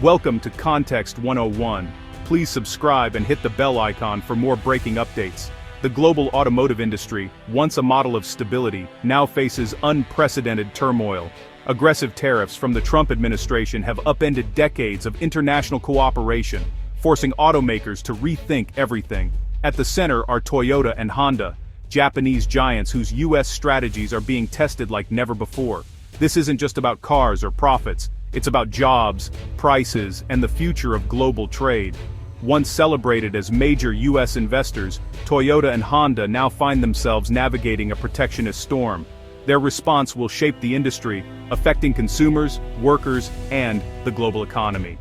Welcome to Context 101. Please subscribe and hit the bell icon for more breaking updates. The global automotive industry, once a model of stability, now faces unprecedented turmoil. Aggressive tariffs from the Trump administration have upended decades of international cooperation, forcing automakers to rethink everything. At the center are Toyota and Honda, Japanese giants whose U.S. strategies are being tested like never before. This isn't just about cars or profits. It's about jobs, prices, and the future of global trade. Once celebrated as major U.S. investors, Toyota and Honda now find themselves navigating a protectionist storm. Their response will shape the industry, affecting consumers, workers, and the global economy.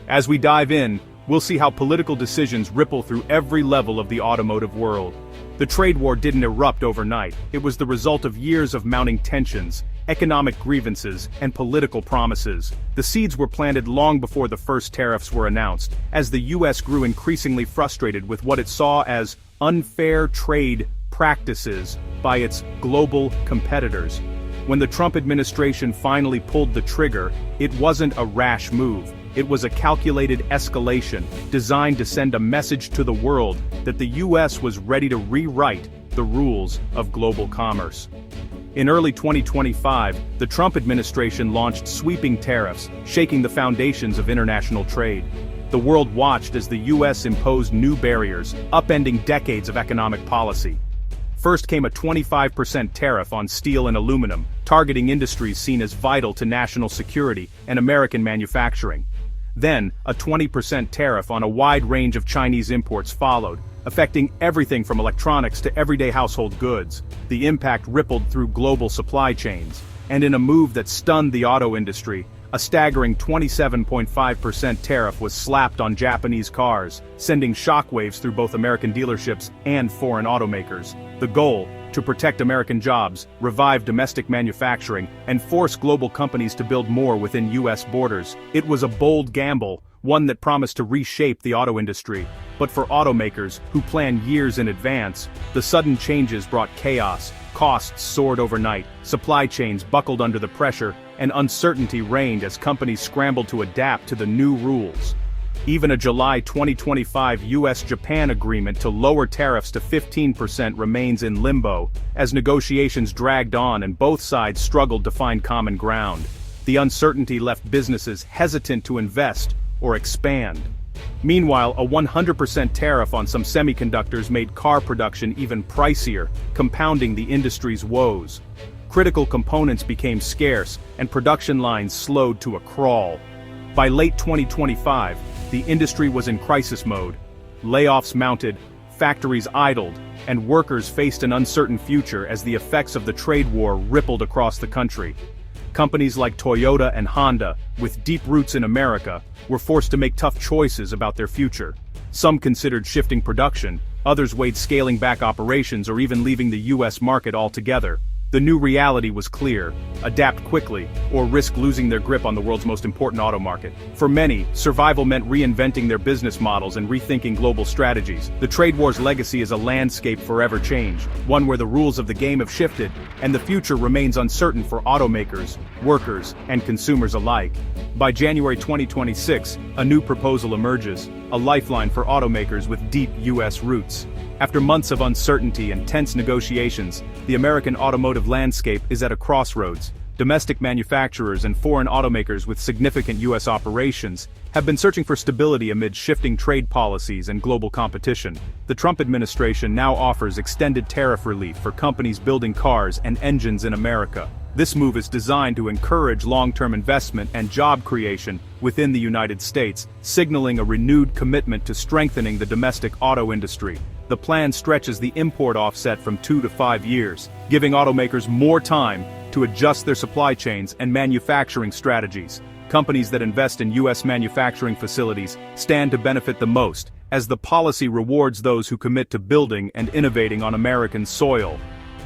As we dive in, we'll see how political decisions ripple through every level of the automotive world. The trade war didn't erupt overnight. It was the result of years of mounting tensions, economic grievances, and political promises. The seeds were planted long before the first tariffs were announced, as the U.S. grew increasingly frustrated with what it saw as unfair trade practices by its global competitors. When the Trump administration finally pulled the trigger, it wasn't a rash move. It was a calculated escalation, designed to send a message to the world that the U.S. was ready to rewrite the rules of global commerce. In early 2025, the Trump administration launched sweeping tariffs, shaking the foundations of international trade. The world watched as the U.S. imposed new barriers, upending decades of economic policy. First came a 25% tariff on steel and aluminum, targeting industries seen as vital to national security and American manufacturing. Then, a 20% tariff on a wide range of Chinese imports followed, affecting everything from electronics to everyday household goods. The impact rippled through global supply chains, and in a move that stunned the auto industry, a staggering 27.5% tariff was slapped on Japanese cars, sending shockwaves through both American dealerships and foreign automakers. The goal: to protect American jobs, revive domestic manufacturing, and force global companies to build more within U.S. borders. It was a bold gamble, one that promised to reshape the auto industry. But for automakers, who plan years in advance, the sudden changes brought chaos. Costs soared overnight, supply chains buckled under the pressure, and uncertainty reigned as companies scrambled to adapt to the new rules. Even a July 2025 U.S.-Japan agreement to lower tariffs to 15% remains in limbo, as negotiations dragged on and both sides struggled to find common ground. The uncertainty left businesses hesitant to invest or expand. Meanwhile, a 100% tariff on some semiconductors made car production even pricier, compounding the industry's woes. Critical components became scarce, and production lines slowed to a crawl. By late 2025, the industry was in crisis mode. Layoffs mounted, factories idled, and workers faced an uncertain future as the effects of the trade war rippled across the country. Companies like Toyota and Honda, with deep roots in America, were forced to make tough choices about their future. Some considered shifting production, others weighed scaling back operations or even leaving the U.S. market altogether. The new reality was clear: adapt quickly, or risk losing their grip on the world's most important auto market. For many, survival meant reinventing their business models and rethinking global strategies. The trade war's legacy is a landscape forever changed, one where the rules of the game have shifted, and the future remains uncertain for automakers, workers, and consumers alike. By January 2026, a new proposal emerges, a lifeline for automakers with deep U.S. roots. After months of uncertainty and tense negotiations, the American automotive landscape is at a crossroads. Domestic manufacturers and foreign automakers with significant U.S. operations have been searching for stability amid shifting trade policies and global competition. The Trump administration now offers extended tariff relief for companies building cars and engines in America. This move is designed to encourage long-term investment and job creation within the United States, signaling a renewed commitment to strengthening the domestic auto industry. The plan stretches the import offset from 2 to 5 years, giving automakers more time to adjust their supply chains and manufacturing strategies. Companies that invest in U.S. manufacturing facilities stand to benefit the most, as the policy rewards those who commit to building and innovating on American soil.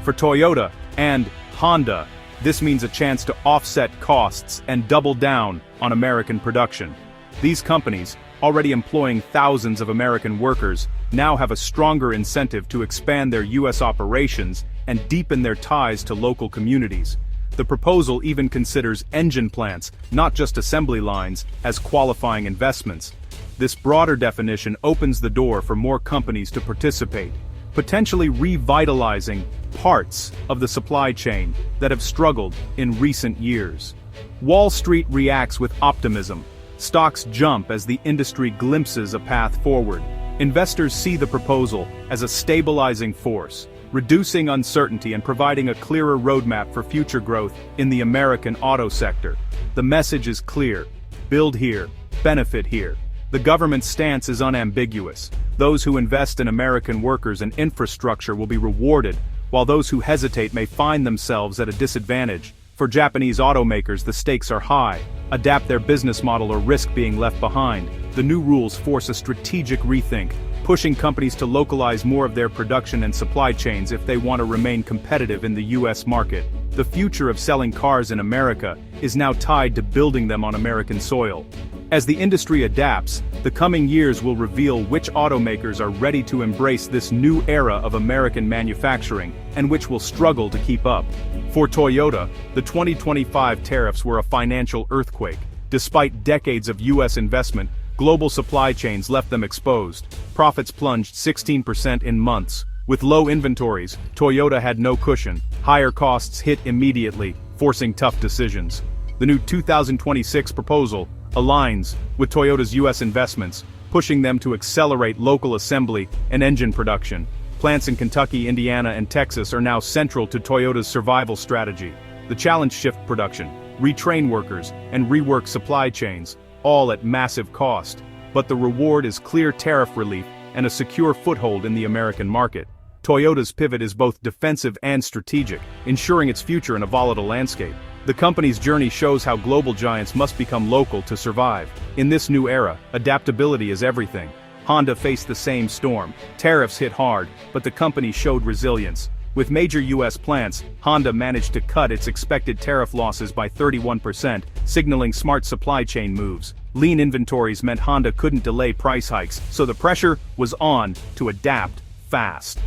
For Toyota and Honda, this means a chance to offset costs and double down on American production. These companies, already employing thousands of American workers, now have a stronger incentive to expand their U.S. operations and deepen their ties to local communities. The proposal even considers engine plants, not just assembly lines, as qualifying investments. This broader definition opens the door for more companies to participate, potentially revitalizing parts of the supply chain that have struggled in recent years. Wall Street reacts with optimism. Stocks jump as the industry glimpses a path forward. Investors see the proposal as a stabilizing force, reducing uncertainty and providing a clearer roadmap for future growth in the American auto sector. The message is clear: build here, benefit here. The government's stance is unambiguous. Those who invest in American workers and infrastructure will be rewarded, while those who hesitate may find themselves at a disadvantage. For Japanese automakers, the stakes are high: adapt their business model or risk being left behind. The new rules force a strategic rethink, pushing companies to localize more of their production and supply chains if they want to remain competitive in the US market. The future of selling cars in America is now tied to building them on American soil. As the industry adapts, the coming years will reveal which automakers are ready to embrace this new era of American manufacturing, and which will struggle to keep up. For Toyota, the 2025 tariffs were a financial earthquake. Despite decades of US investment, global supply chains left them exposed. Profits plunged 16% in months. With low inventories, Toyota had no cushion. Higher costs hit immediately, forcing tough decisions. The new 2026 proposal aligns with Toyota's US investments, pushing them to accelerate local assembly and engine production. Plants in Kentucky, Indiana, and Texas are now central to Toyota's survival strategy. The challenge: shift production, retrain workers, and rework supply chains, all at massive cost. But the reward is clear tariff relief and a secure foothold in the American market. Toyota's pivot is both defensive and strategic, ensuring its future in a volatile landscape. The company's journey shows how global giants must become local to survive. In this new era, adaptability is everything. Honda faced the same storm. Tariffs hit hard, but the company showed resilience. With major US plants, Honda managed to cut its expected tariff losses by 31%, signaling smart supply chain moves. Lean inventories meant Honda couldn't delay price hikes, so the pressure was on to adapt fast.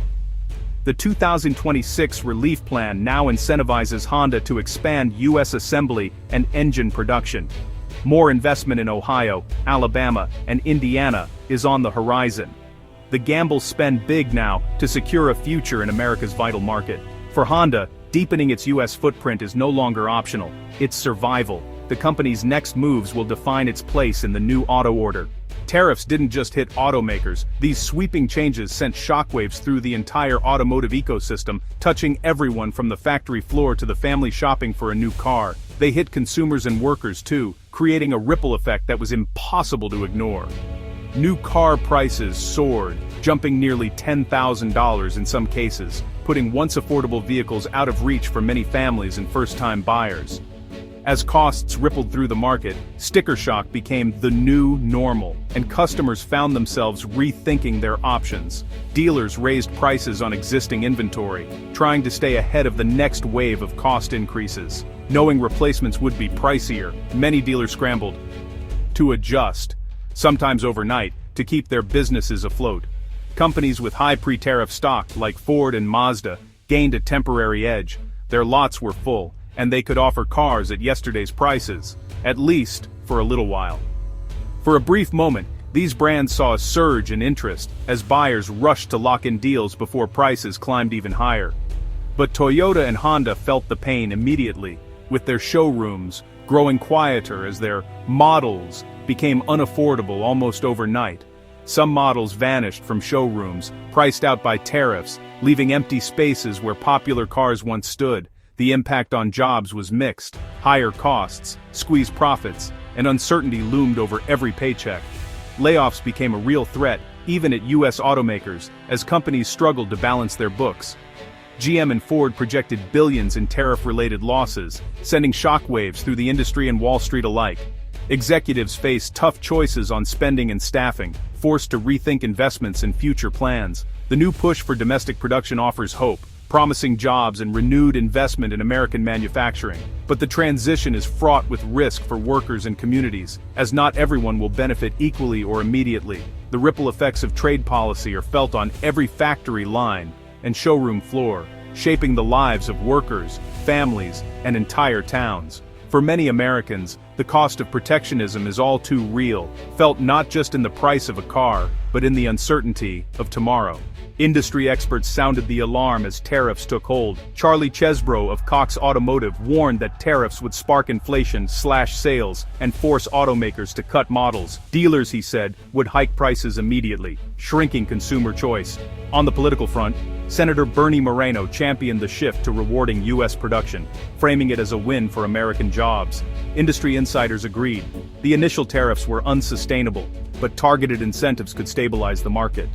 The 2026 relief plan now incentivizes Honda to expand US assembly and engine production. More investment in Ohio, Alabama, and Indiana is on the horizon. The gambles spend big now to secure a future in America's vital market. For Honda, deepening its US footprint is no longer optional, it's survival. The company's next moves will define its place in the new auto order. Tariffs didn't just hit automakers. These sweeping changes sent shockwaves through the entire automotive ecosystem, touching everyone from the factory floor to the family shopping for a new car. They hit consumers and workers too, creating a ripple effect that was impossible to ignore. New car prices soared, jumping nearly $10,000 in some cases, putting once affordable vehicles out of reach for many families and first-time buyers. As costs rippled through the market, sticker shock became the new normal, and customers found themselves rethinking their options. Dealers raised prices on existing inventory, trying to stay ahead of the next wave of cost increases. Knowing replacements would be pricier, many dealers scrambled to adjust, sometimes overnight, to keep their businesses afloat. Companies with high pre-tariff stock, like Ford and Mazda, gained a temporary edge. Their lots were full, and they could offer cars at yesterday's prices, at least for a little while. For a brief moment, these brands saw a surge in interest as buyers rushed to lock in deals before prices climbed even higher. But Toyota and Honda felt the pain immediately, with their showrooms growing quieter as their models became unaffordable almost overnight. Some models vanished from showrooms, priced out by tariffs, leaving empty spaces where popular cars once stood. The impact on jobs was mixed. Higher costs, squeezed profits, and uncertainty loomed over every paycheck. Layoffs became a real threat, even at US automakers, as companies struggled to balance their books. GM and Ford projected billions in tariff-related losses, sending shockwaves through the industry and Wall Street alike. Executives faced tough choices on spending and staffing, forced to rethink investments and future plans. The new push for domestic production offers hope, promising jobs and renewed investment in American manufacturing. But the transition is fraught with risk for workers and communities, as not everyone will benefit equally or immediately. The ripple effects of trade policy are felt on every factory line and showroom floor. shaping the lives of workers, families, and entire towns. For many Americans, the cost of protectionism is all too real, felt not just in the price of a car, but in the uncertainty of tomorrow. Industry experts sounded the alarm as tariffs took hold. Charlie Chesbrough of Cox Automotive warned that tariffs would spark inflation, slash sales, and force automakers to cut models. Dealers, he said, would hike prices immediately, shrinking consumer choice. On the political front, Senator Bernie Moreno championed the shift to rewarding U.S. production, framing it as a win for American jobs. Industry insiders agreed. The initial tariffs were unsustainable, but targeted incentives could stabilize the market.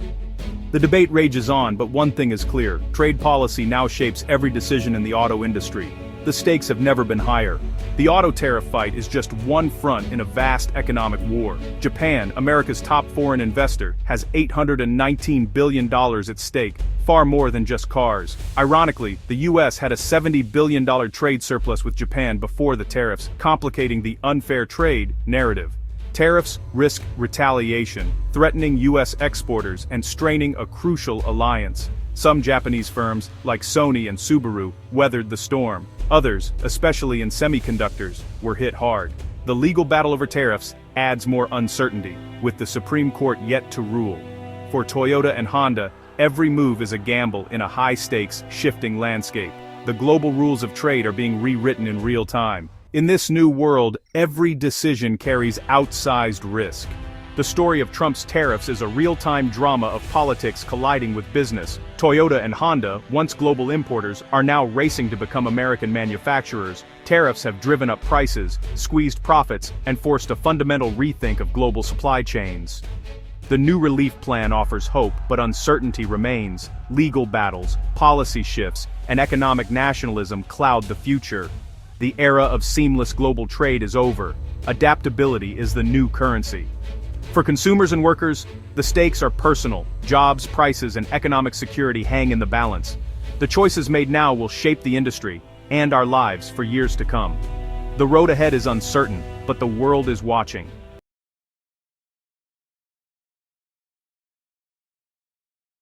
The debate rages on, but one thing is clear: trade policy now shapes every decision in the auto industry. The stakes have never been higher. The auto tariff fight is just one front in a vast economic war. Japan, America's top foreign investor, has $819 billion at stake, far more than just cars. Ironically, the US had a $70 billion trade surplus with Japan before the tariffs, complicating the unfair trade narrative. Tariffs risk retaliation, threatening U.S. exporters and straining a crucial alliance. Some Japanese firms, like Sony and Subaru, weathered the storm. Others, especially in semiconductors, were hit hard. The legal battle over tariffs adds more uncertainty, with the Supreme Court yet to rule. For Toyota and Honda, every move is a gamble in a high-stakes, shifting landscape. The global rules of trade are being rewritten in real time. In this new world, every decision carries outsized risk. The story of Trump's tariffs is a real-time drama of politics colliding with business. Toyota and Honda, once global importers, are now racing to become American manufacturers. Tariffs have driven up prices, squeezed profits, and forced a fundamental rethink of global supply chains. The new relief plan offers hope, but uncertainty remains. Legal battles, policy shifts, and economic nationalism cloud the future. The era of seamless global trade is over. Adaptability is the new currency. For consumers and workers, the stakes are personal. Jobs, prices, and economic security hang in the balance. The choices made now will shape the industry and our lives for years to come. The road ahead is uncertain, but the world is watching.